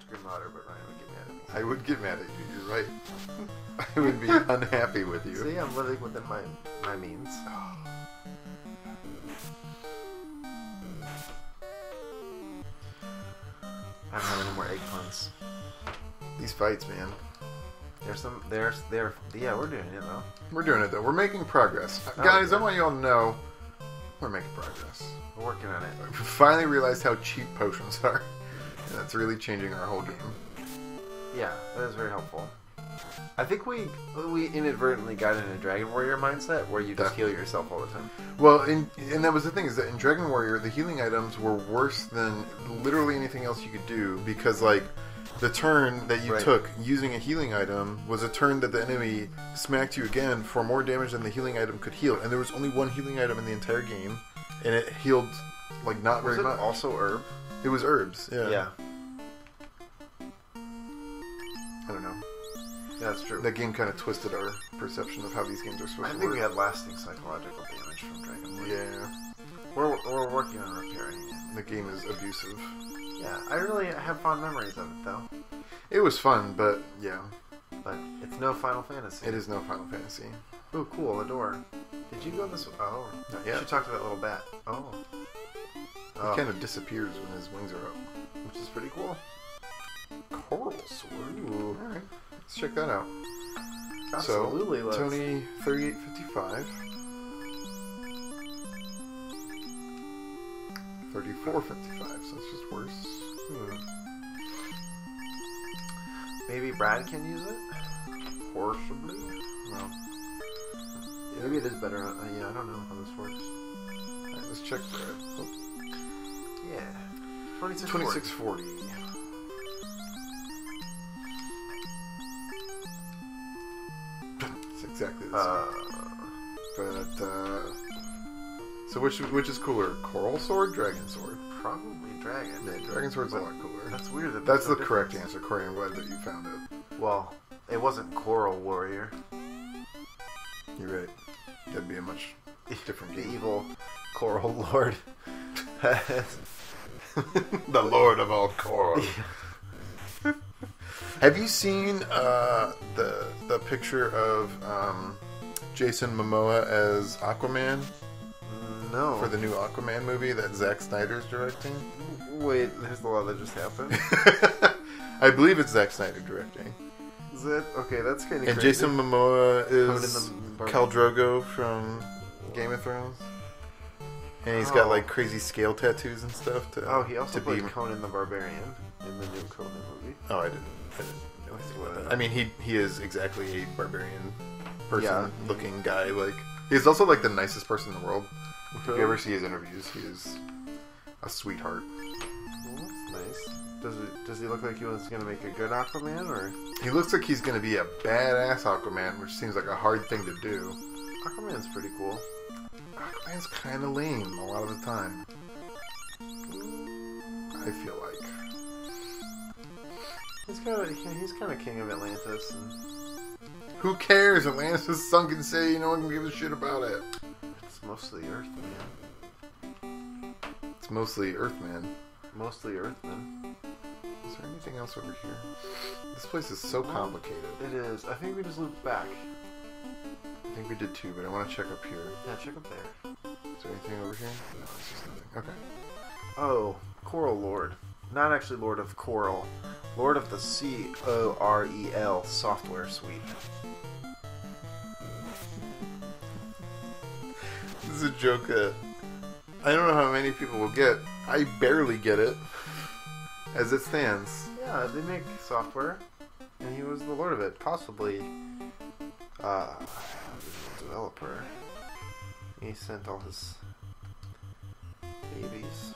scream louder, but Ryan would get mad at me. I would get mad at you. You're right. I would be unhappy with you. See, I'm living within my means. I don't have any more egg puns. These fights, man. Yeah, we're doing it though. We're doing it though. We're making progress. Guys, I want you all to know we're making progress. We're working on it. We finally realized how cheap potions are. And that's really changing our whole game. Yeah, that is very helpful. I think we inadvertently got in a Dragon Warrior mindset where you just heal yourself all the time. Well, and that was the thing, is that in Dragon Warrior, the healing items were worse than literally anything else you could do, because, like, the turn that you took using a healing item was a turn that the enemy smacked you again for more damage than the healing item could heal. And there was only one healing item in the entire game, and it healed, like, not very much. Was it also herb? It was herbs, yeah. Yeah. I don't know. Yeah, that's true. That game kind of twisted our perception of how these games are supposed to work. I think we had lasting psychological damage from Dragon Warrior. Yeah. We're working on repairing it. The game is abusive. Yeah, I really have fond memories of it, though. It was fun, but yeah. But it's no Final Fantasy. It is no Final Fantasy. Ooh, cool, a door. Did you go this way? Oh. Not You yet. should talk to that little bat. Oh. He kind of disappears when his wings are up. Which is pretty cool. Coral sword. Ooh. Alright. Let's check that out. Absolutely, so, Tony 3855. 3455, so it's just worse. Maybe Brad can use it? Possibly. Well, yeah. Maybe it is better. Yeah, I don't know how this works. Alright, let's check Brad. Oh. Yeah. 2640. It's exactly the same. But, so which is cooler? Coral sword, dragon sword? Probably dragon. Yeah, dragon sword's a lot cooler. That's weird. That's the correct answer, Corey. I'm glad that you found it. Well, it wasn't Coral Warrior. You're right. That'd be a much different The game. evil Coral Lord. The Lord of all Coral. Have you seen the picture of Jason Momoa as Aquaman? No. For the new Aquaman movie that Zack Snyder's directing? Wait, there's a lot that just happened. I believe it's Zack Snyder directing. Is it? Okay, that's kind of And crazy. Jason Momoa is Conan Khal Drogo from Game of Thrones. And he's got like crazy scale tattoos and stuff. He also played Conan the Barbarian in the new Conan movie. Oh, I didn't know anything about that. I mean, he is exactly a barbarian person looking guy. Like, he's also like the nicest person in the world. If you ever see his interviews, he is a sweetheart. Well, that's nice. Does he look like he was going to make a good Aquaman, or? He looks like he's going to be a badass Aquaman, which seems like a hard thing to do. Aquaman's pretty cool. Aquaman's kind of lame a lot of the time. I feel like. He's kind of king of Atlantis. And who cares? Atlantis is a sunken city. No one can give a shit about it. it's mostly Earthman. It's mostly Earthman. Mostly Earthman. Is there anything else over here? This place is so complicated. It is. I think we just looped back. I think we did too, but I want to check up here. Yeah, check up there. Is there anything over here? No, it's just nothing. Okay. Oh, Coral Lord. Not actually Lord of Coral. Lord of the COREL software suite. This is a joke that I don't know how many people will get. I barely get it as it stands. Yeah, they make software, and he was the lord of it. Possibly, developer. He sent all his babies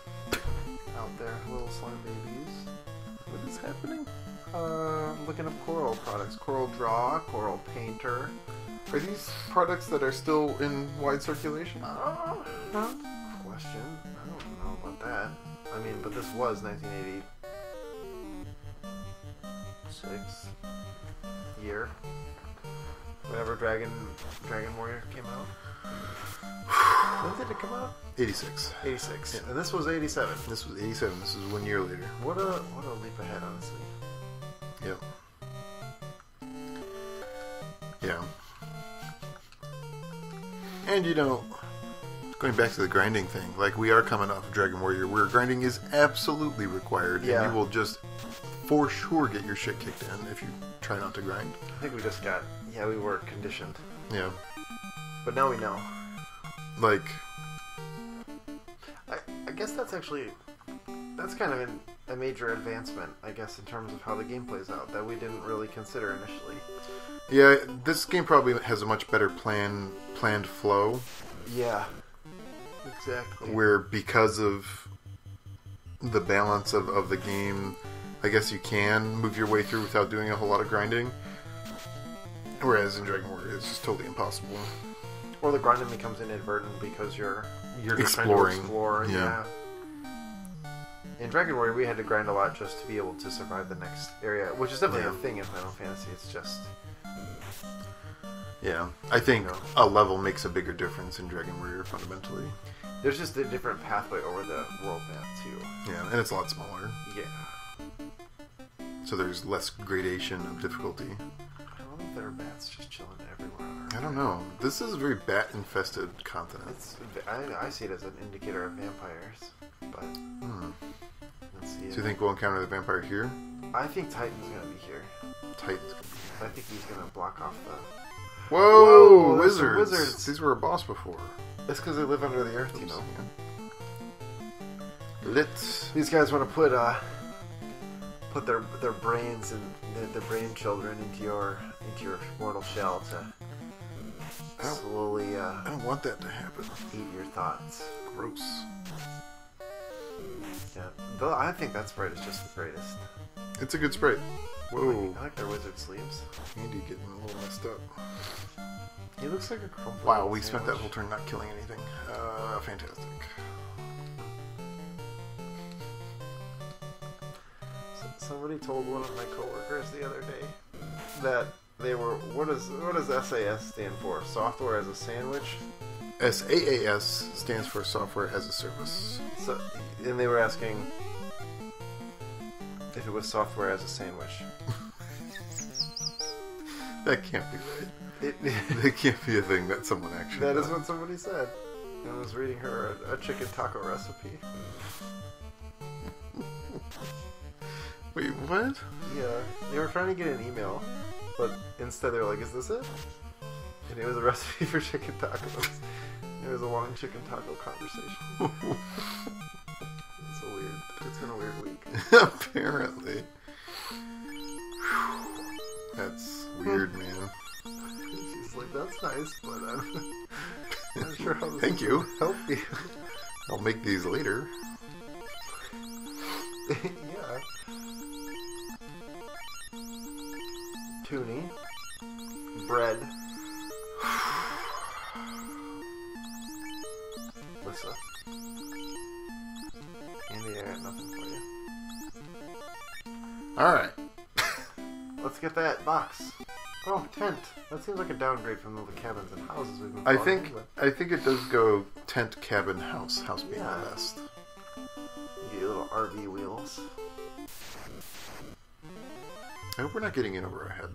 out there, little slime babies. What is happening? Looking up Coral products. Coral Draw, Coral Painter. Are these products that are still in wide circulation? Question. I don't know about that. I mean, but this was 1986 year. Whenever Dragon Warrior came out. When did it come out? 86. 86. Yeah. And this was 87. This was 87. This was 1 year later. What a leap ahead, honestly. Yep. Yeah. And going back to the grinding thing, like we are coming off of Dragon Warrior, where grinding is absolutely required, yeah. and you will just for sure get your shit kicked in if you try not to grind. I think we just got, we were conditioned. Yeah. But now we know. Like, I guess that's kind of a major advancement, I guess, in terms of how the game plays out, that we didn't really consider initially. Yeah, this game probably has a much better planned flow. Yeah. Exactly. Where because of the balance of the game, I guess you can move your way through without doing a whole lot of grinding. Whereas in Dragon Warrior, it's just totally impossible. Or the grinding becomes inadvertent because you're just trying exploring. to explore. Yeah. In Dragon Warrior, we had to grind a lot just to be able to survive the next area, which is definitely Yeah. a thing in Final Fantasy. It's just... Yeah, I think a level makes a bigger difference in Dragon Warrior fundamentally. There's just a different pathway over the world map, too. Yeah, and it's a lot smaller. Yeah. So there's less gradation of difficulty. I don't know if there are bats just chilling everywhere on Earth. I don't know. This is a very bat-infested continent. I see it as an indicator of vampires, but let's see. So you think we'll encounter the vampire here? I think Titan's gonna be here. Titan's gonna be I think he's gonna block off the... Whoa, there's some wizards. wizards. These were a boss before. That's because they live under the earth, you Oops, know. yeah. Lit. These guys want to put their brains and their brain children into your mortal shell to slowly I don't want that to happen. eat your thoughts. Gross. Yeah, though I think that sprite is just the greatest. It's a good sprite. Whoa. I like their wizard sleeves. Andy getting a little messed up. He looks like a crumpled Wow, we spent that sandwich. whole turn not killing anything. Fantastic. Somebody told one of my coworkers the other day that they were, what does SAS stand for? Software as a sandwich? SaaS stands for Software as a Service. So, and they were asking if it was software as a sandwich. That can't be right. That can't be a thing that someone actually That does. is what somebody said. I was reading her a chicken taco recipe. Wait, what? Yeah, they were trying to get an email, but instead they were like, "Is this it?" And it was a recipe for chicken tacos. It was a long chicken taco conversation. It's been a weird week. Apparently. That's weird, man. She's like, "That's nice, but I'm not sure how this Thank you. help you." I'll make these later. Yeah. Toonie. Bread. What's up? Andy, I got nothing for you. Alright. Let's get that box. Oh, tent. That seems like a downgrade from the cabins and houses we've been I falling think into. it does go tent, cabin, house. House being Yeah. the best. You get your little RV wheels. I hope we're not getting in over our head.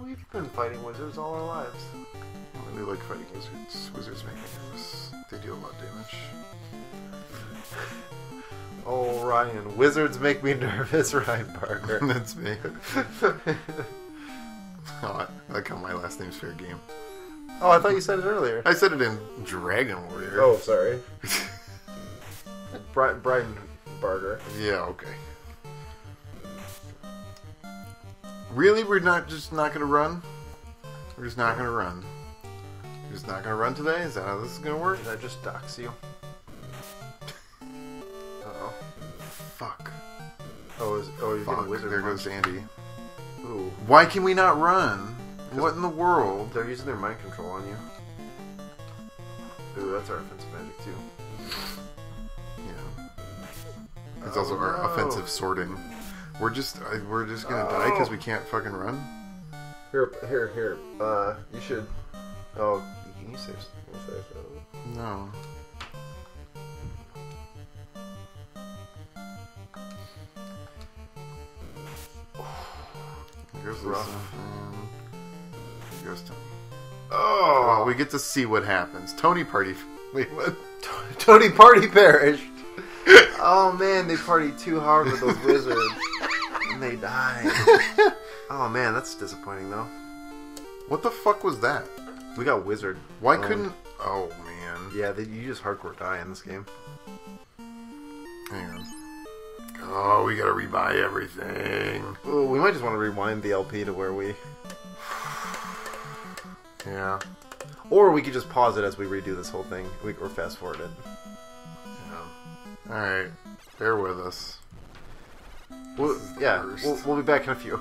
We've been fighting wizards all our lives. I really like fighting wizards. Wizards make me nervous. They deal a lot of damage. Oh, Ryan. Wizards make me nervous, Ryan Parker. That's me. Oh, I like how my last name's fair game. Oh, I thought you said it earlier. I said it in Dragon Warrior. Oh, sorry. Brian Barger. Yeah, okay. Really? We're not gonna run? We're just not gonna run. We're just not gonna run today? Is that how this is gonna work? Did I just dox you? Uh-oh. Fuck. You're Fuck. getting wizard There punch. goes Andy. Ooh. Why can we not run? What in the world? They're using their mind control on you. Ooh, that's our offensive magic too. Yeah. It's also our no. offensive sorting. We're just gonna die because we can't fucking run? Here. You should. Oh, can you save? No. Here's Rough. Here goes Tony. Oh, well, we get to see what happens. Tony party. Wait, what? Tony party perished. Oh man, they partied too hard with those wizards. And they died. Oh man, that's disappointing though. What the fuck was that? We got wizard. Why couldn't... Oh man. Yeah, you just hardcore die in this game. Hang on. Oh, we gotta rebuy everything. Ooh, we might just want to rewind the LP to where we... Yeah. Or we could just pause it as we redo this whole thing. Or fast forward it. Yeah. Alright. Bear with us. We'll be back in a few.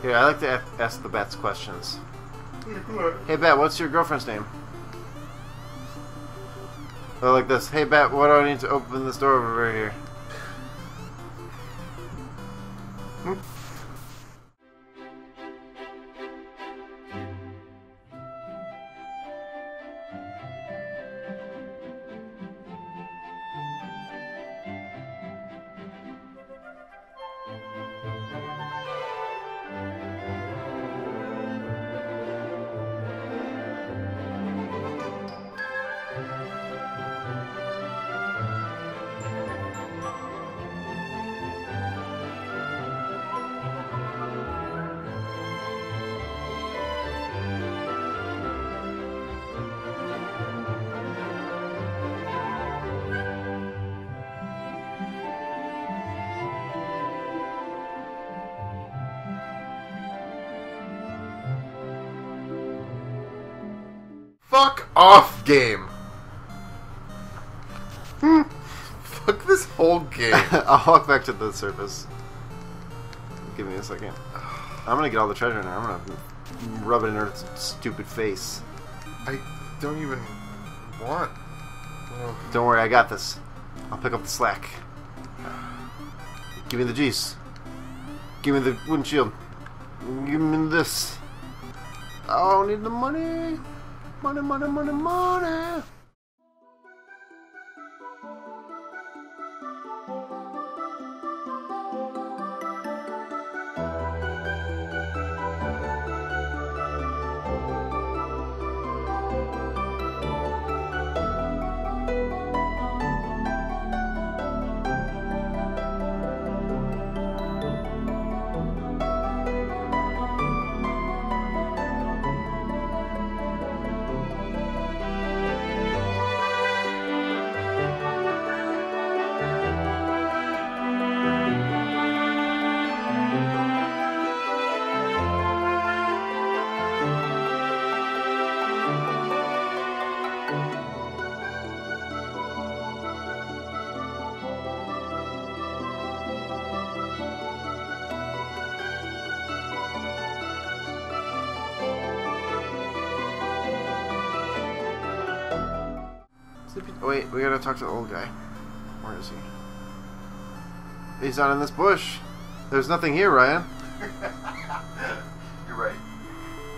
Here, I like to ask the bats questions. Hey, Bat, what's your girlfriend's name? Or like this. Hey, Bat, what do I need to open this door over here? Fuck off, game. Fuck this whole game. I'll walk back to the surface. Give me a second. I'm gonna get all the treasure now. I'm gonna rub it in her stupid face. I don't even want... Don't worry, I got this. I'll pick up the slack. Give me the G's. Give me the wooden shield. Give me this. I don't need the money. Money, money, money, money. Wait, we gotta talk to the old guy. Where is he? He's not in this bush. There's nothing here, Ryan. You're right.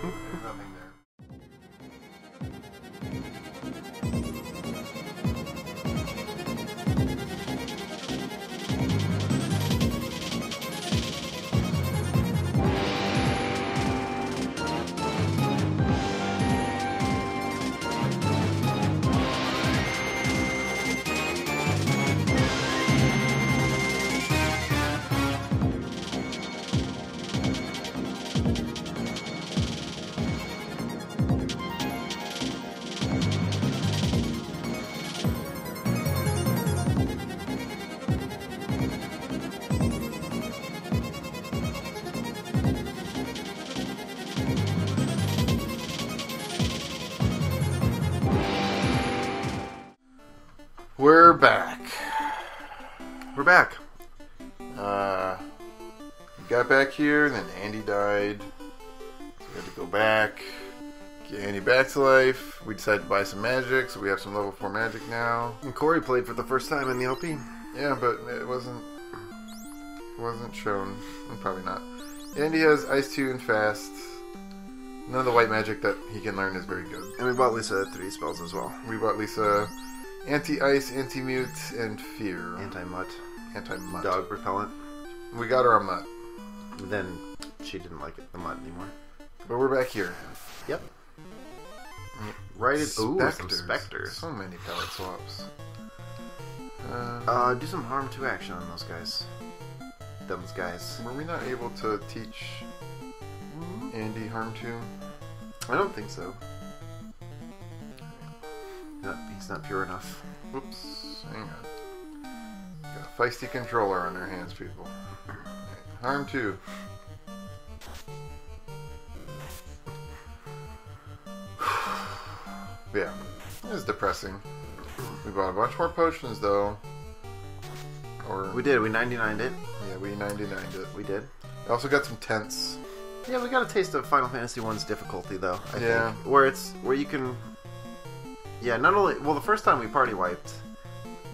There's nothing there. We're back. We're back. We got back here, and then Andy died. So we had to go back, get Andy back to life. We decided to buy some magic, so we have some level 4 magic now. And Corey played for the first time in the LP. Yeah, but it wasn't shown. Probably not. Andy has Ice 2 and Fast. None of the white magic that he can learn is very good. And we bought Lisa 3 spells as well. We bought Lisa Anti-Ice, Anti-Mute, and Fear. Anti-Mutt. Anti-Mutt. Dog repellent. We got her a Mutt. Then she didn't like the Mutt anymore. But we're back here. Yep. Right at some Specters. Specters. So many palette swaps. Do some harm to action on those guys. Those guys. Were we not able to teach Andy Harm 2? I don't think so. He's not pure enough. Whoops. Hang on. Got a feisty controller on our hands, people. Right. Harm 2. Yeah. It was depressing. We bought a bunch more potions, though. Or We did. We 99'd it. Yeah, we 99'd it. We did. We also got some tents. Yeah, we got a taste of Final Fantasy 1's difficulty, though. I Yeah. think. Where you can... Yeah, not only... Well, the first time we party wiped,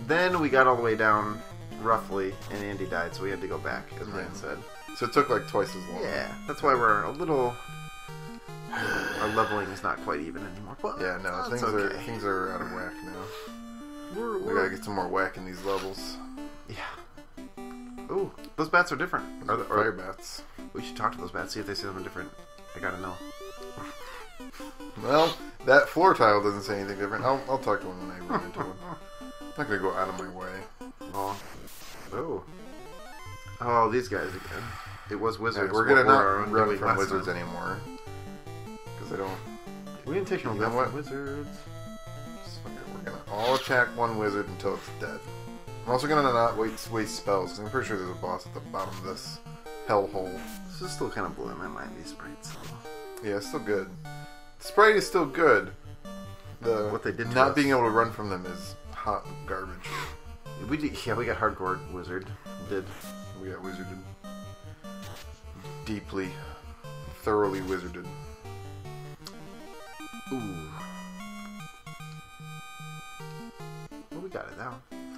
then we got all the way down, roughly, and Andy died, so we had to go back, as Ryan said. So it took like twice as long. Yeah, that's why we're a little... Our leveling is not quite even anymore. But Yeah, no, that's things are out of whack now. We gotta get some more whack in these levels. Yeah. Ooh, those bats are different. Are the fire bats? We should talk to those bats, see if they say something different. I gotta know. Well, that floor tile doesn't say anything different. I'll talk to one when I run into one. I'm not gonna go out of my way. Oh, these guys again. It was wizards. Yeah, we're gonna not run run from wizards anymore. Because I don't... We didn't take no You know death what? from wizards. We're gonna all attack one wizard until it's dead. I'm also gonna not waste spells. I'm pretty sure there's a boss at the bottom of this hellhole. This is still kind of blowing my mind, these sprites. Yeah, it's still good. The sprite is still good. What they did to not us. being able to run from them is hot garbage. We got hardcore wizard. We got wizarded. Deeply, thoroughly wizarded. Ooh. Well, we got it now.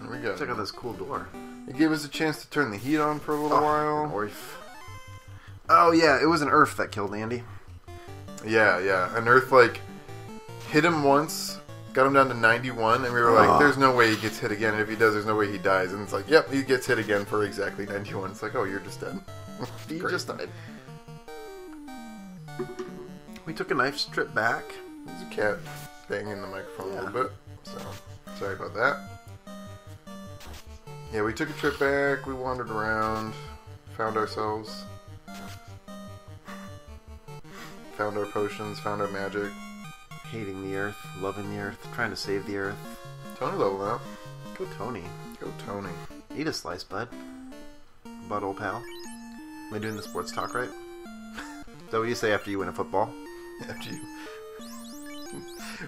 We got Check out this cool door. It gave us a chance to turn the heat on for a little while. An Orf. Oh yeah, it was an Earth that killed Andy. Yeah. An Earth, like, hit him once, got him down to 91, and we were like, there's no way he gets hit again, and if he does, there's no way he dies. And it's like, yep, he gets hit again for exactly 91. It's like, oh, you're just dead. He just died. We took a knife strip back. There's a cat banging the microphone a little bit, so sorry about that. Yeah, we took a trip back, we wandered around, found ourselves. Found our potions, found our magic. Hating the Earth, loving the Earth, trying to save the Earth. Tony leveled up. Go Tony. Go Tony. Eat a slice, bud. Bud, old pal. Am I doing the sports talk right? Is that what you say after you win a football? After you...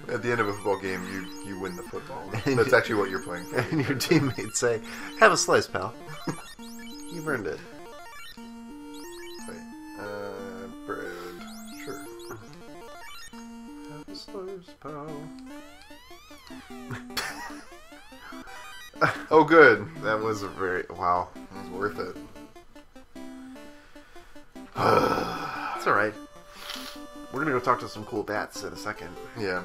At the end of a football game, you win the football. That's actually what you're playing for. And your teammates say, have a slice, pal. You've earned it. Wait. Bread. Sure. Have a slice, pal. Oh, good. That was a very... Wow. It was worth it. It's alright. We're gonna go talk to some cool bats in a second. Yeah.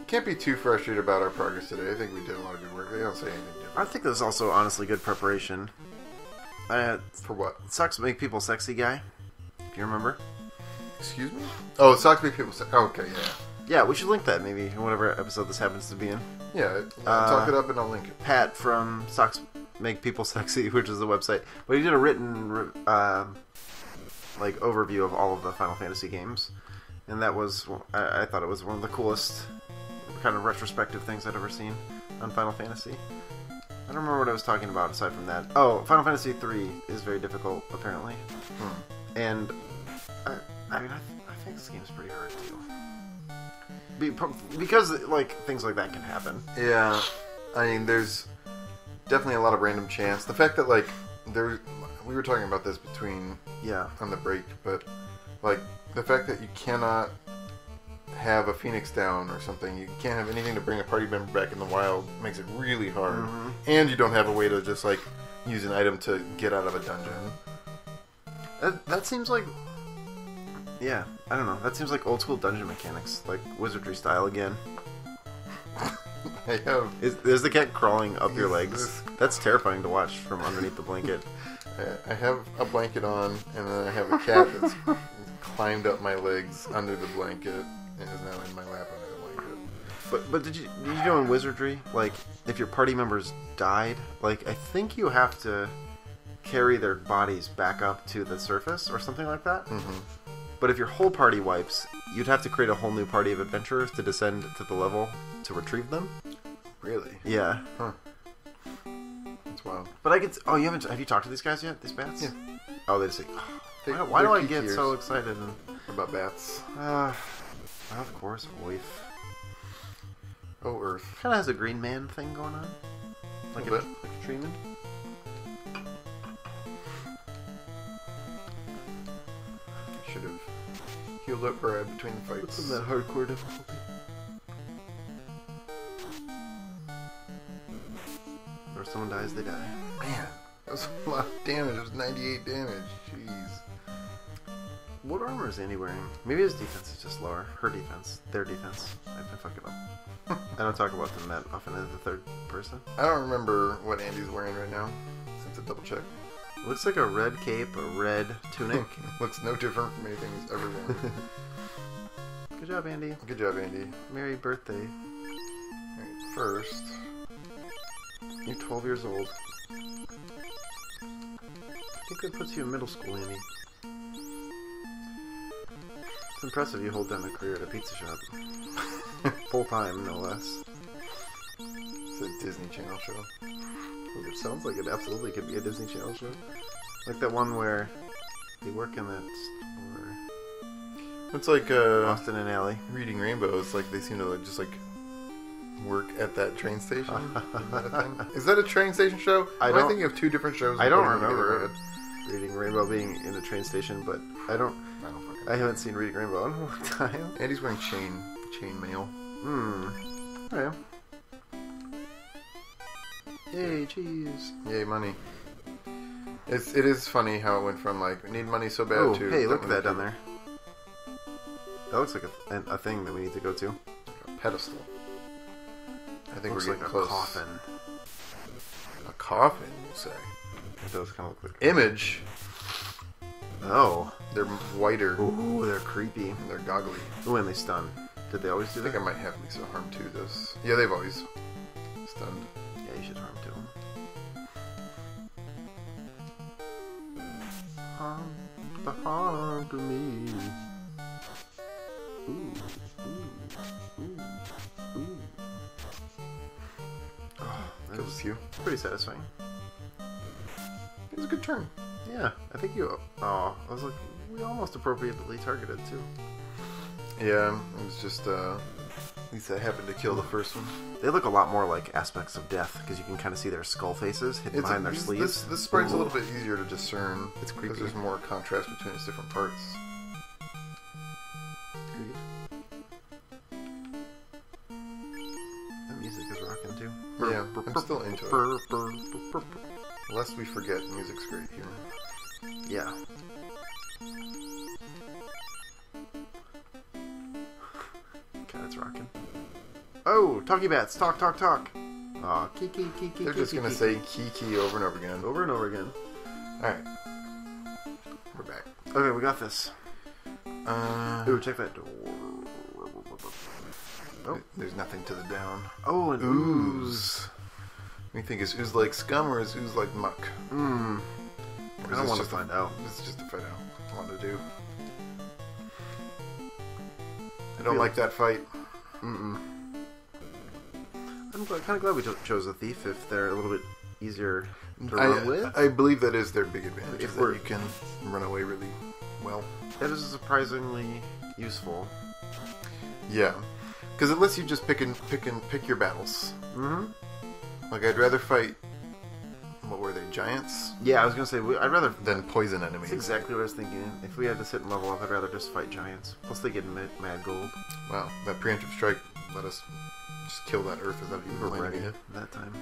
Can't be too frustrated about our progress today. I think we did a lot of good work. They don't say anything different. I think this is also honestly good preparation. For what? Sucks make people sexy guy. If you remember. Excuse me? Oh, it sucks make people say... Oh, okay, yeah. Yeah, we should link that maybe in whatever episode this happens to be in. Yeah, talk it up and I'll link it. Pat from Socks Make People Sexy, which is the website. But he did a written like overview of all of the Final Fantasy games. And that was, I thought it was one of the coolest kind of retrospective things I'd ever seen on Final Fantasy. I don't remember what I was talking about aside from that. Oh, Final Fantasy 3 is very difficult, apparently. And, I mean, I think this game's pretty hard, too. Because, like, things like that can happen. Yeah. I mean, there's definitely a lot of random chance. The fact that, like, we were talking about this on the break, but, like, the fact that you cannot have a Phoenix down or something, you can't have anything to bring a party member back in the wild, makes it really hard. Mm-hmm. And you don't have a way to just, like, use an item to get out of a dungeon. That seems like... Yeah, I don't know. That seems like old school dungeon mechanics, like wizardry style again. Is the cat crawling up your legs? That's terrifying to watch from underneath the blanket. I have a blanket on, and then I have a cat that's climbed up my legs under the blanket and is now in my lap under the blanket. But did you know in wizardry, like if your party members died, like I think you have to carry their bodies back up to the surface or something like that. Mm-hmm. But if your whole party wipes, you'd have to create a whole new party of adventurers to descend to the level to retrieve them. Really? Yeah. Huh. That's wild. But I get... Oh, have you talked to these guys yet? These bats? Yeah. Oh, they just say... Oh, why do I get so excited about bats? Of course, Oif. Oh, Earth. Kind of has a Green Man thing going on. Like a tree man. Should have healed up Brad between the fights. What's in that hardcore difficulty? Or someone dies, they die. Man, that was a lot of damage. It was 98 damage. Jeez. What armor is Andy wearing? Maybe his defense is just lower. Her defense. Their defense. I've been fucking up. I don't talk about them that often as the third person. I don't remember what Andy's wearing right now. Since I double check. Looks like a red cape, a red tunic. Looks no different from anything he's ever worn. Good job, Andy. Good job, Andy. Merry birthday. Alright, first... You're 12 years old. I think that puts you in middle school, Andy. It's impressive you hold down a career at a pizza shop. Full time, no less. It's a Disney Channel show. It sounds like it absolutely could be a Disney Channel show. Like that one where they work in that store. It's like Austin and Alley. Reading Rainbow. It's like they seem to just like work at that train station. Isn't that a thing? Is that a train station show? Am I thinking of two different shows? I don't remember Reading Rainbow being in a train station, but I haven't seen Reading Rainbow in a long time. Andy's wearing chain mail. Oh yeah. Yay, cheese. Yay, money. It is funny how it went from like, we need money so bad to... Hey, look at that down there. That looks like a thing that we need to go to. Like a pedestal. I think looks we're getting like close. A coffin. A coffin, you say? It does kind of look like Image. Oh. They're whiter. Ooh, they're creepy. And they're goggly. Ooh, and they stun. Did they always do that? I think I might have Lisa harm too this. Yeah, they've always stunned. Yeah, you should harm too. Harm to me. Ooh, ooh, ooh, ooh. Oh, that was you. Pretty satisfying. It was a good turn. Yeah, I think you... Oh, I was like, we almost appropriately targeted too. Yeah, it was just, at least I happened to kill the first one. They look a lot more like aspects of death, because you can kind of see their skull faces hidden behind their sleeves. This sprite's a little bit easier to discern. It's creepy. Because there's more contrast between its different parts. That music is rocking too. Yeah, I'm still into it. Lest we forget, music's great here. Yeah. God, it's rocking. Oh, talkie bats, talk. Aw, kiki. They're just gonna say kiki over and over again. Over and over again. Alright. We're back. Okay, we got this. Ooh, check that door. Oh, there's nothing to the down. Oh, an ooze. What do you think? Is ooze like scum or is ooze like muck? I don't want to find out. This is just to find out. I want to do. I don't like that fight. I'm kind of glad we chose a thief if they're a little bit easier to run with. I believe that is their big advantage. Is that you can run away really well. That is surprisingly useful. Yeah, because it lets you just pick your battles. Like, I'd rather fight... What were they, giants? Yeah, I was gonna say I'd rather Than poison enemies. That's exactly what I was thinking. If we had to sit and level up, I'd rather just fight giants. Plus, they get mad gold. Wow, that preemptive strike let us just kill that earth without even We're ready landing it. that time.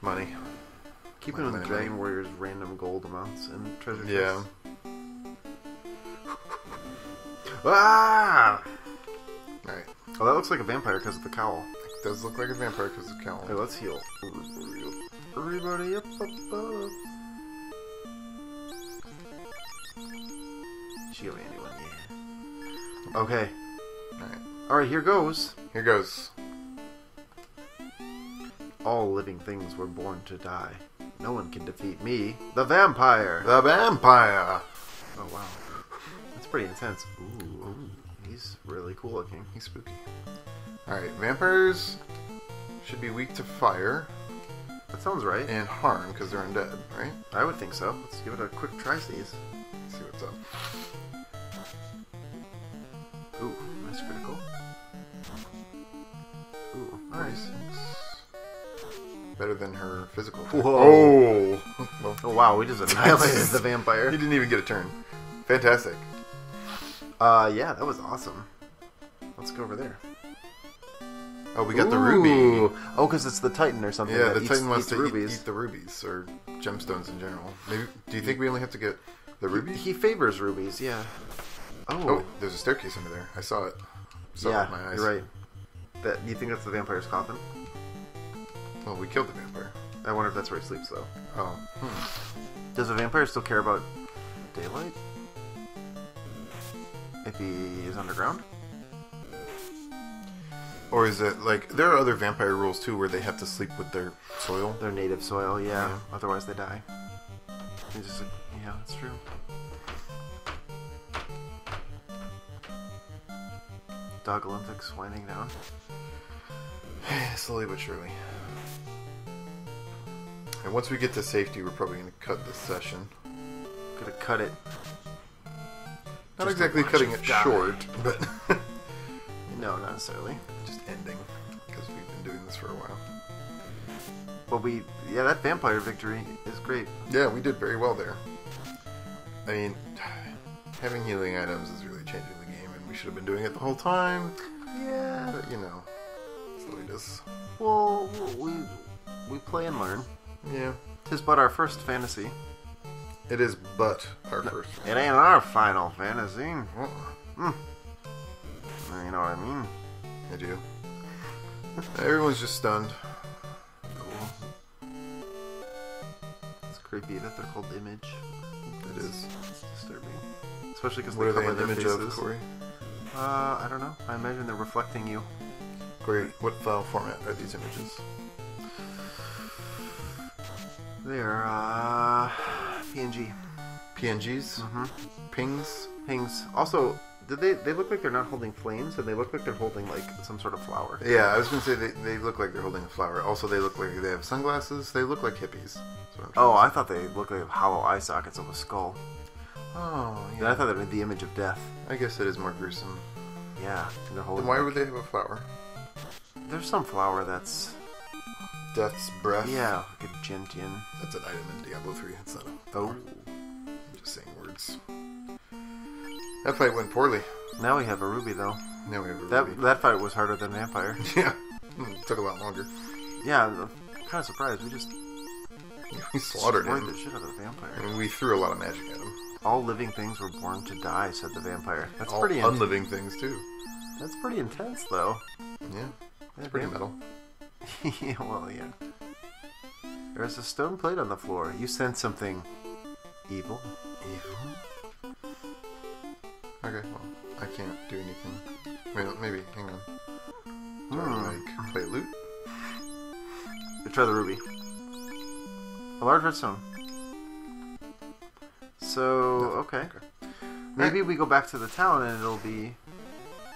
Money. Keeping with Dragon Warrior's random gold amounts and treasure chests. Yeah. Ah! Alright. Oh, that looks like a vampire because of the cowl. It does look like a vampire because of the cowl. Okay, let's heal. Everybody up above. She got me anyone, yeah. Okay. Alright, here goes. Here goes. All living things were born to die. No one can defeat me, the vampire. The vampire! Oh, wow. That's pretty intense. Ooh, he's really cool looking. He's spooky. Alright, vampires should be weak to fire. That sounds right. And harm, because they're undead, right? I would think so. Let's give it a quick try sneeze. Let's see what's up. Ooh, nice critical. Ooh, nice. Better than her physical. Whoa! Oh! Oh wow, we just annihilated the vampire. He didn't even get a turn. Fantastic. Yeah, that was awesome. Let's go over there. Oh, we got the ruby. Oh, because it's the Titan or something. Yeah, that the Titan wants to rubies. eat the rubies, or gemstones in general. Maybe. Do you think we only have to get the ruby? He favors rubies, yeah. Oh, there's a staircase under there. I saw it. Saw it with my eyes. You're right. Do you think that's the vampire's coffin? Well, we killed the vampire. I wonder if that's where he sleeps, though. Oh. Does a vampire still care about daylight? If he is underground? Or is it like there are other vampire rules too, where they have to sleep with their soil? Their native soil, yeah. Otherwise, they die. It's just yeah, that's true. Dog Olympics winding down. Slowly but surely. And once we get to safety, we're probably going to cut this session. Gonna cut it. Not Just exactly cutting it die. short, but No, not necessarily. just ending, because we've been doing this for a while. But yeah, that vampire victory is great. Yeah, we did very well there. I mean, having healing items is really changing the game, and we should have been doing it the whole time. Yeah. But, you know, that's the way it is. Well, we play and learn. Yeah. 'Tis but our first fantasy. It is but our first one. It ain't our final fantasy. Uh-uh. You know what I mean? I do. Everyone's just stunned. Cool. It's creepy that they're called Image. It is. It's disturbing. Especially because What they are they cover an their image faces. of, Corey? I don't know. I imagine they're reflecting you. Corey, what file format are these images? They're, PNG. PNGs? Mm-hmm. Pings? Pings. Also, they look like they're not holding flames, and they look like they're holding, like, some sort of flower. Yeah, I was going to say they look like they're holding a flower. Also, they look like they have sunglasses. They look like hippies. Oh, I thought they looked like hollow eye sockets of a skull. Oh, Yeah, I thought they were the image of death. I guess it is more gruesome. Yeah, they're holding. Then why would they have a flower? There's some flower that's Death's breath? like a gentian. That's an item in Diablo 3. It's not a Oh. I'm just saying words. That fight went poorly. Now we have a ruby though. Now we have a ruby. That fight was harder than vampire. Yeah. It took a lot longer. Yeah, I'm kind of surprised. We just We slaughtered destroyed him. the shit out of the vampire. And we threw a lot of magic at him. All living things were born to die, said the vampire. That's All pretty unliving things, too. That's pretty intense, though. Yeah. It's pretty metal. Yeah, well, yeah. There's a stone plate on the floor. You sense something evil. Evil? Okay, well, I can't do anything. Wait, maybe, hang on. Do I, like, play loot? Try the ruby. A large redstone. So, okay. Maybe we go back to the town and it'll be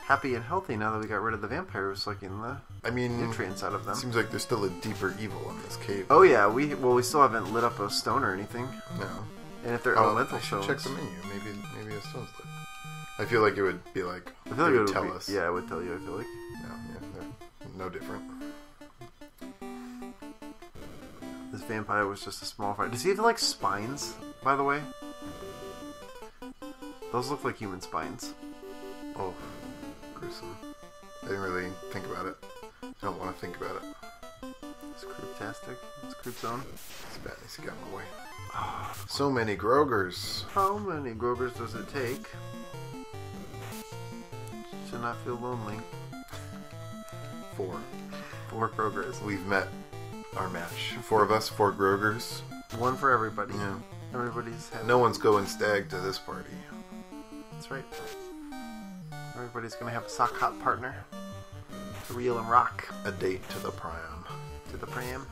happy and healthy now that we got rid of the vampires sucking the nutrients out of them. It seems like there's still a deeper evil in this cave. Oh yeah, we still haven't lit up a stone or anything. No. And if they're elemental I should stones, check the menu. Maybe a stone's lit. I feel like it would be like, I feel like it would tell be, us. Yeah, it would tell you. I feel like. No, yeah, no different. This vampire was just a small fight. Does he have like spines, by the way? Those look like human spines. Oh, gruesome. I didn't really think about it. I don't want to think about it. It's creeptastic. It's creep zone. It's bad. He's got my way. So many Grogers. How many Grogers does it take to not feel lonely? 4. 4 Grogers. We've met our match. 4 of us, 4 Grogers. One for everybody. Yeah. Everybody's happy. No one's going stag to this party. That's right. Everybody's gonna have a sock hop partner to reel and rock. A date to the pram. To the pram.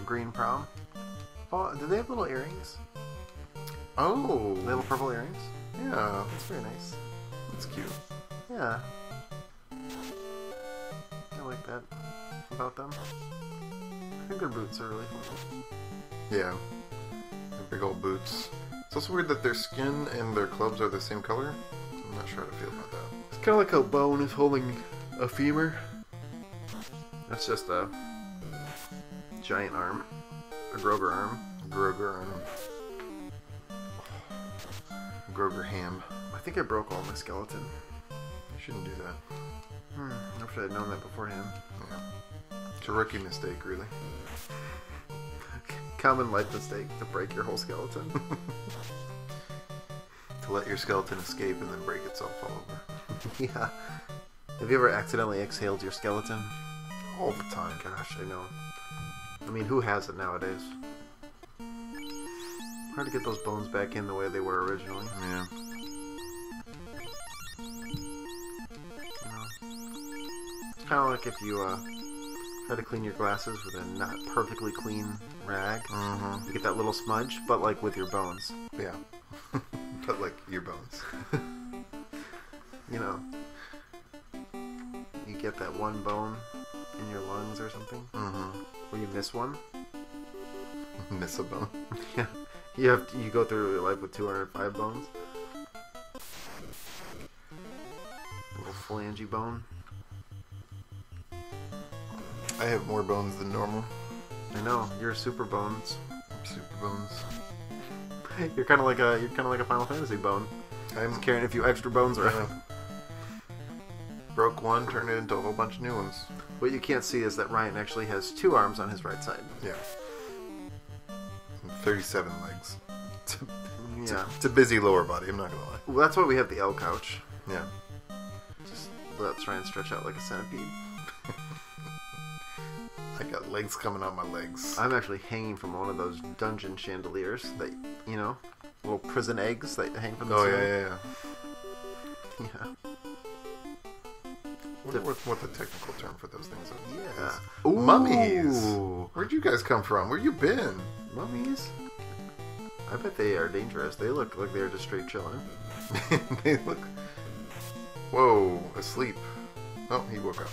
Green prom. Oh, do they have little earrings? Oh, Little purple earrings? yeah, That's very nice. that's cute. Yeah. I like that about them. I think their boots are really fun. Yeah, they're big old boots. It's also weird that their skin and their clubs are the same color. I'm not sure how to feel about that. It's kind of like a bone is holding a femur. That's just a giant arm. A Groger arm. Groger arm. Groger ham. I think I broke all my skeleton. You shouldn't do that. I wish I had known that beforehand. Yeah. It's a rookie mistake, really. Common life mistake to break your whole skeleton. To let your skeleton escape and then break itself all over. Yeah. Have you ever accidentally exhaled your skeleton? All the time. Gosh, I know. I mean, who has it nowadays? Hard to get those bones back in the way they were originally. Yeah. You know? It's kind of like if you try to clean your glasses with a not perfectly clean rag. Mm-hmm. You get that little smudge, but like with your bones. Yeah. But like your bones. You know. You get that one bone in your lungs or something. Mm-hmm. Or you miss one. Miss a bone. Yeah. You go through your life with 205 bones. A little phalange bone. I have more bones than normal. I know, you're super bones. Super bones. You're kind of like a Final Fantasy bone. I'm Just carrying a few extra bones around. Broke one, turned it into a whole bunch of new ones. What you can't see is that Ryan actually has 2 arms on his right side. Yeah. 37 legs. Yeah. It's a busy lower body, I'm not gonna lie. Well, that's why we have the L couch. Yeah. Just let's try and stretch out like a centipede. I got legs coming out my legs. I'm actually hanging from one of those dungeon chandeliers that, you know, little prison eggs that hang from the ceiling. Yeah. Yeah. I wonder what the technical term for those things are. Yeah. Ooh. Mummies! Where'd you guys come from? Where you been? Mummies? I bet they are dangerous. They look like they're just straight chilling. They look... Whoa, asleep. Oh, he woke up.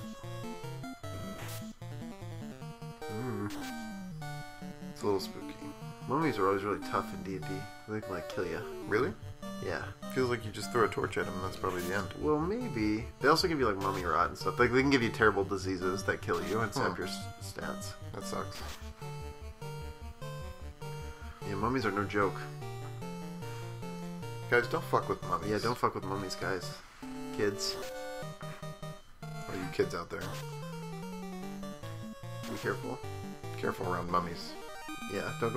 It's a little spooky. Mummies are always really tough in D&D. They can, like, kill you. Really? Yeah. Feels like you just throw a torch at him and that's probably the end. Well, maybe. They also give you, like, mummy rot and stuff. Like, they can give you terrible diseases that kill you and sap your stats. That sucks. Yeah, mummies are no joke. Guys, don't fuck with mummies. Yeah, don't fuck with mummies, guys. Kids. All you kids out there. Be careful. Careful around mummies. Yeah, don't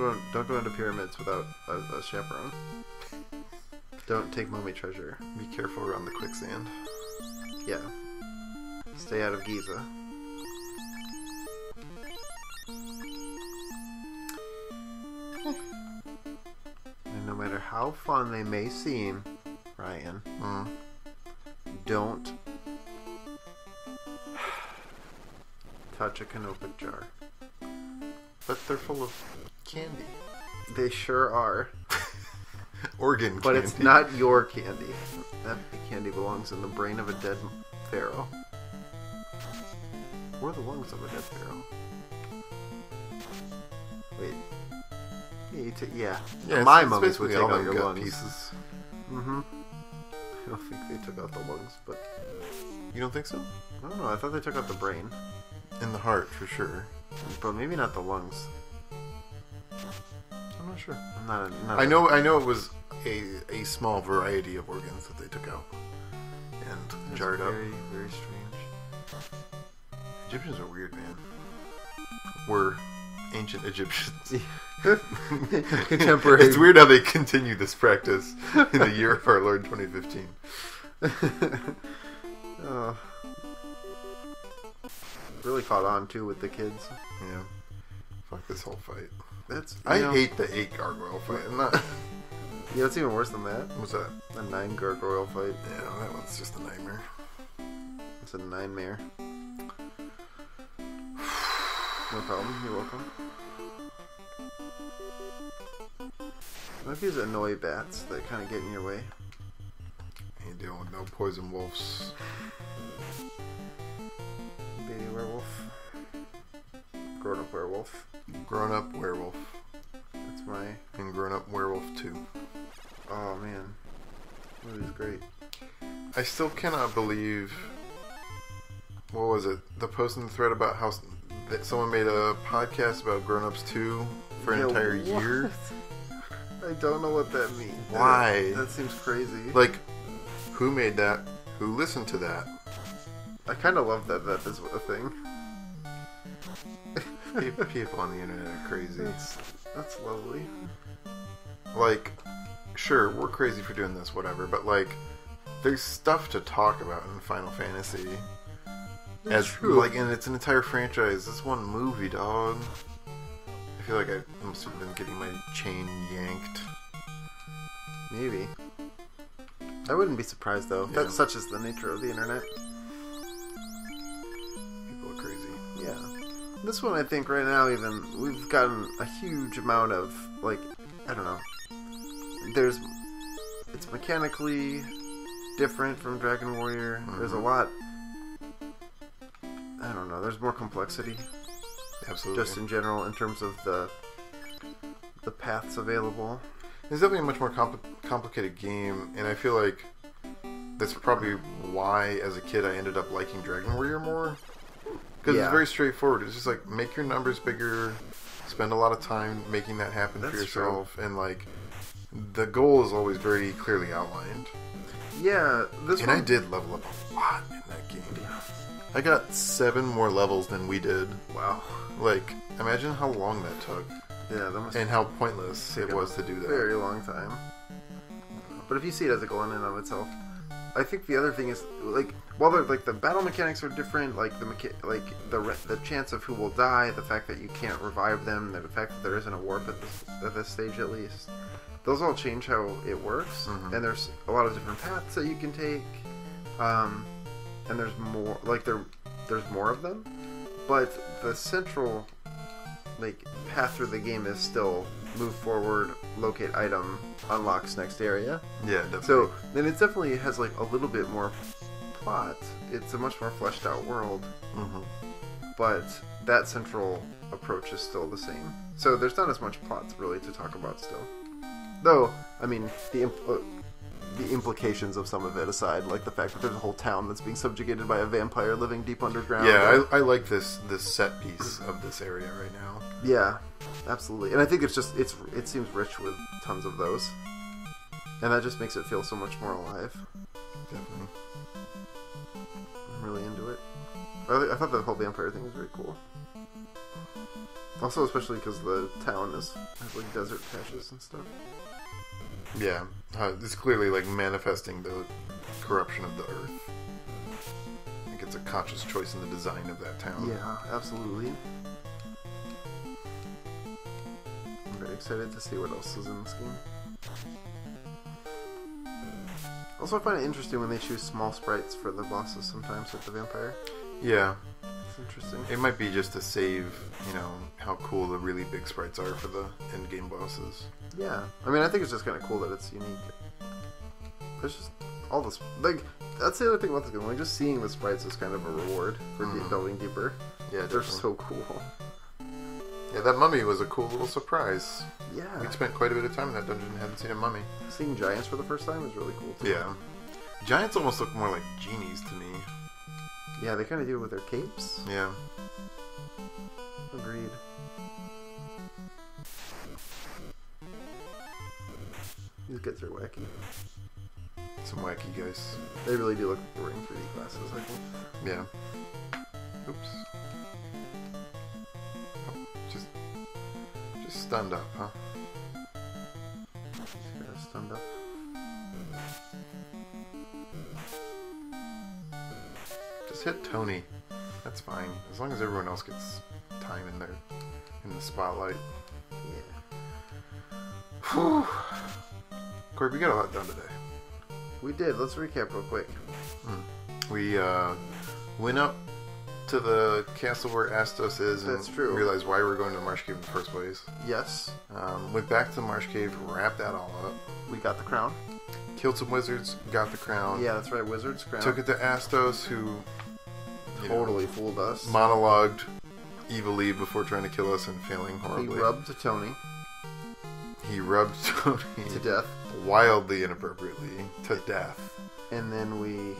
go into pyramids without a chaperone. Don't take mummy treasure. Be careful around the quicksand. Yeah. Stay out of Giza. And no matter how fun they may seem, Ryan, don't touch a canopic jar. But they're full of candy. They sure are. Organ But candy. it's not your candy. That candy belongs in the brain of a dead pharaoh. Or the lungs of a dead pharaoh. Wait. Yeah, Yeah, my it's mummies would basically take all out your gut lungs. pieces. I don't think they took out the lungs, but You don't think so? I don't know. I thought they took out the brain. In the heart, for sure. But maybe not the lungs. I'm not sure. I know it was a small variety of organs that they took out and jarred up. Very, very strange. Egyptians are weird, man. We're ancient Egyptians. Contemporary. It's weird how they continue this practice in the year of our Lord 2015. Really caught on too with the kids. Yeah. Fuck this whole fight. I hate the 8 gargoyle fight. I'm not. Yeah, it's even worse than that. What's that? The 9 gargoyle fight. Yeah, that one's just a nightmare. It's a nightmare. No problem. You're welcome. What if these annoy bats that kind of get in your way? Ain't dealing with no poison wolves. Baby werewolf. Grown up werewolf. Grown up werewolf. That's my... And grown up werewolf 2. Oh man. That movie's great. I still cannot believe... What was it? The post in the thread about how that someone made a podcast about Grown Ups 2 for an entire year. I don't know what that means. Why? That seems crazy. Like, who made that? Who listened to that? I kind of love that is a thing. People on the internet are crazy. That's lovely. Like, sure, we're crazy for doing this, whatever, but like, there's stuff to talk about in Final Fantasy. That's true. Like, and it's an entire franchise. This one movie, dog. I feel like I must have been getting my chain yanked. Maybe. I wouldn't be surprised though. Yeah. That's such is the nature of the internet. People are crazy. Yeah. This one, I think, right now, even we've gotten a huge amount of like, I don't know. It's mechanically different from Dragon Warrior. Mm-hmm. There's a lot. I don't know. There's more complexity. Absolutely. Just in general, in terms of the paths available. It's definitely a much more complicated game, and I feel like that's probably why, as a kid, I ended up liking Dragon Warrior more. Because it's very straightforward. It's just like, make your numbers bigger, spend a lot of time making that happen for yourself, and like, the goal is always very clearly outlined. Yeah, I did level up a lot in that game. Yeah. I got 7 more levels than we did. Wow. Like, imagine how long that took. Yeah, that must. And how pointless it was to do that. Very long time. But if you see it as a goal in and of itself, I think the other thing is like, while the battle mechanics are different, like the chance of who will die, the fact that you can't revive them, the fact that there isn't a warp at this stage at least, those all change how it works. Mm-hmm. And there's a lot of different paths that you can take, and there's more there's more of them, but the central path through the game is still move forward, locate item, unlocks next area. Yeah, definitely. So then it definitely has like a little bit more plot. It's a much more fleshed out world. Mm-hmm. But that central approach is still the same. So there's not as much plot really to talk about still. Though, I mean, the implications of some of it aside, like the fact that there's a whole town that's being subjugated by a vampire living deep underground. Yeah, I like this set piece of this area right now. Yeah, absolutely. And I think it seems rich with tons of those. And that just makes it feel so much more alive. Definitely. I'm really into it. I thought the whole vampire thing was very cool. Also, especially because the town has like desert patches and stuff. Yeah, it's clearly like manifesting the corruption of the earth. I think it's a conscious choice in the design of that town. Yeah, absolutely. I'm very excited to see what else is in this game. Also, I find it interesting when they choose small sprites for the bosses sometimes with the vampire. Yeah. It's interesting. It might be just to save, how cool the really big sprites are for the end game bosses. Yeah. I mean, I think it's just kind of cool that it's unique. There's just all this... that's the other thing about this game. Just seeing the sprites is kind of a reward for delving deeper. Yeah, they're definitely. so cool. Yeah, that mummy was a cool little surprise. Yeah. We spent quite a bit of time in that dungeon and hadn't seen a mummy. Seeing giants for the first time is really cool, too. Yeah. Giants almost look more like genies to me. Yeah, they kind of do it with their capes. Yeah. Agreed. These guys are wacky. Some wacky guys. They really do look like they're wearing 3D glasses, I think. Yeah. Oops. Oh, just stunned up, huh? These guys stunned up. Just hit Tony. That's fine. As long as everyone else gets time in there, in the spotlight. Yeah. Whew. Corey, we got a lot done today. We did. Let's recap real quick. We went up to the castle where Astos is That's and true. realized why we're going to the Marsh Cave in the first place. Yes. Went back to the Marsh Cave, wrapped that all up. We got the crown. Killed some wizards, got the crown. Yeah, that's right. Wizard's crown. Took it to Astos, who Totally fooled us. monologued evilly before trying to kill us and failing horribly. He rubbed Tony He rubbed Tony to death. wildly inappropriately to death. And then we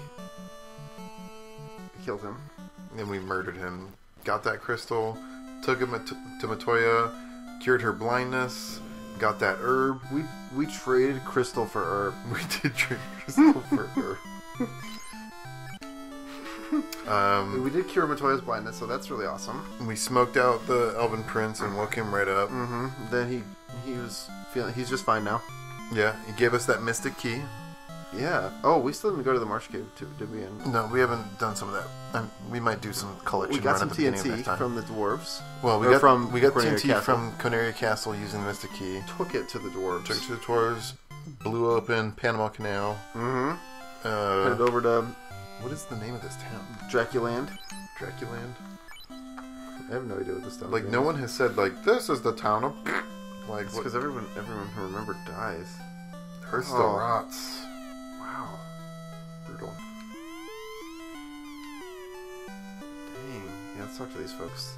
killed him. And we murdered him. Got that crystal, took him to Matoya, cured her blindness, got that herb. We traded crystal for herb. We did trade crystal for herb. We did cure Matoya's blindness, so that's really awesome. We smoked out the Elven Prince and woke him right up. Mm-hmm. Then he's just fine now. Yeah, he gave us that mystic key. Yeah. Oh, we still didn't go to the Marsh Cave, too, did we? No, we haven't done some of that. We might do some collection. We got run some at the beginning of TNT next time. from the dwarves. Well, we got Corneria TNT Castle. from Coneria Castle using the mystic key. Took it to the dwarves. Took it to the dwarves, blew open Panama Canal. Mm-hmm. Headed over to what is the name of this town? Draculand. Draculand. I have no idea what this town is. Like no one has said like this is the town of like It's because everyone who remembered dies. Earth still rots. Wow. Brutal. Dang. Yeah, let's talk to these folks.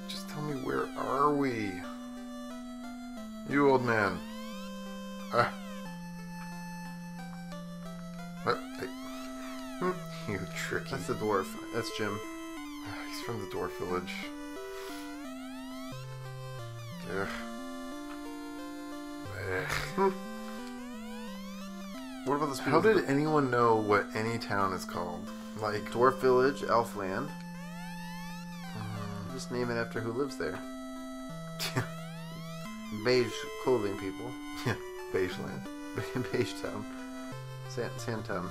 Just tell me, where are we? You old man. Hey. You tricky. That's the dwarf. That's Jim. He's from the dwarf village. Ugh. Ugh. What about this? How did anyone know what any town is called? Like Dwarf Village, Elfland. Just name it after who lives there. Beige clothing people. Yeah, Beige Land. Beige Town. Sandtown.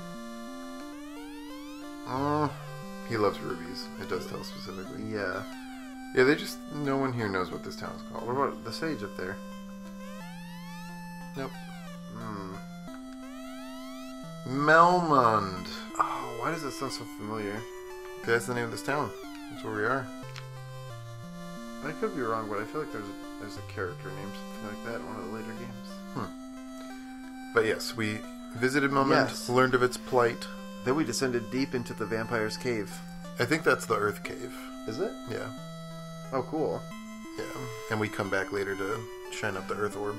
He loves rubies. It does tell specifically. Yeah. Yeah, no one here knows what this town's called. What about the sage up there? Nope. Melmond. Oh, why does it sound so familiar? That's the name of this town. That's where we are. I could be wrong, but I feel like there's a character named something like that in one of the later games. But yes, we visited Melmond, Yes. learned of its plight. Then we descended deep into the vampire's cave. I think that's the Earth Cave. Is it? Yeah. Oh, cool. Yeah. And we come back later to shine up the Earth Orb.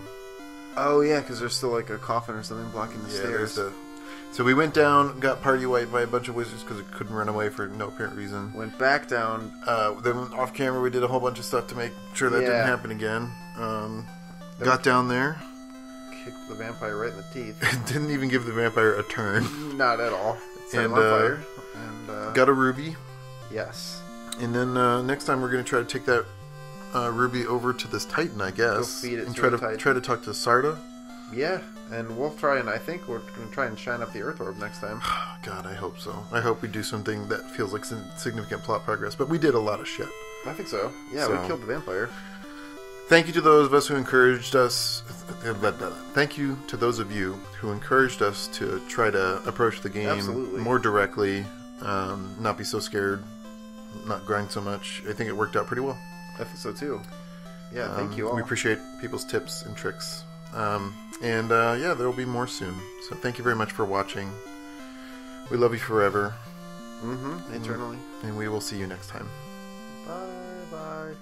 Oh, yeah, because there's still like a coffin or something blocking the stairs. So we went down, got party wiped by a bunch of wizards because we couldn't run away for no apparent reason. Went back down. Then off camera we did a whole bunch of stuff to make sure that didn't happen again. Got down there. Kicked the vampire right in the teeth. Didn't even give the vampire a turn. Not at all. Set him And, on fire. And, got a ruby. yes. And then next time we're going to try to take that ruby over to this Titan, I guess. Go feed it and to try the to Titan. try to talk to Sarda. Yeah, and we'll try, and I think we're going to try and shine up the Earth Orb next time. God, I hope so. I hope we do something that feels like significant plot progress. But we did a lot of shit. I think so. Yeah, we killed the vampire. Thank you to those of us who encouraged us. Thank you to those of you who encouraged us to try to approach the game more directly, not be so scared, not grind so much. I think it worked out pretty well. I think so too. Yeah, thank you all. We appreciate people's tips and tricks. Yeah, there will be more soon. So thank you very much for watching. We love you forever. Eternally. And we will see you next time. Bye.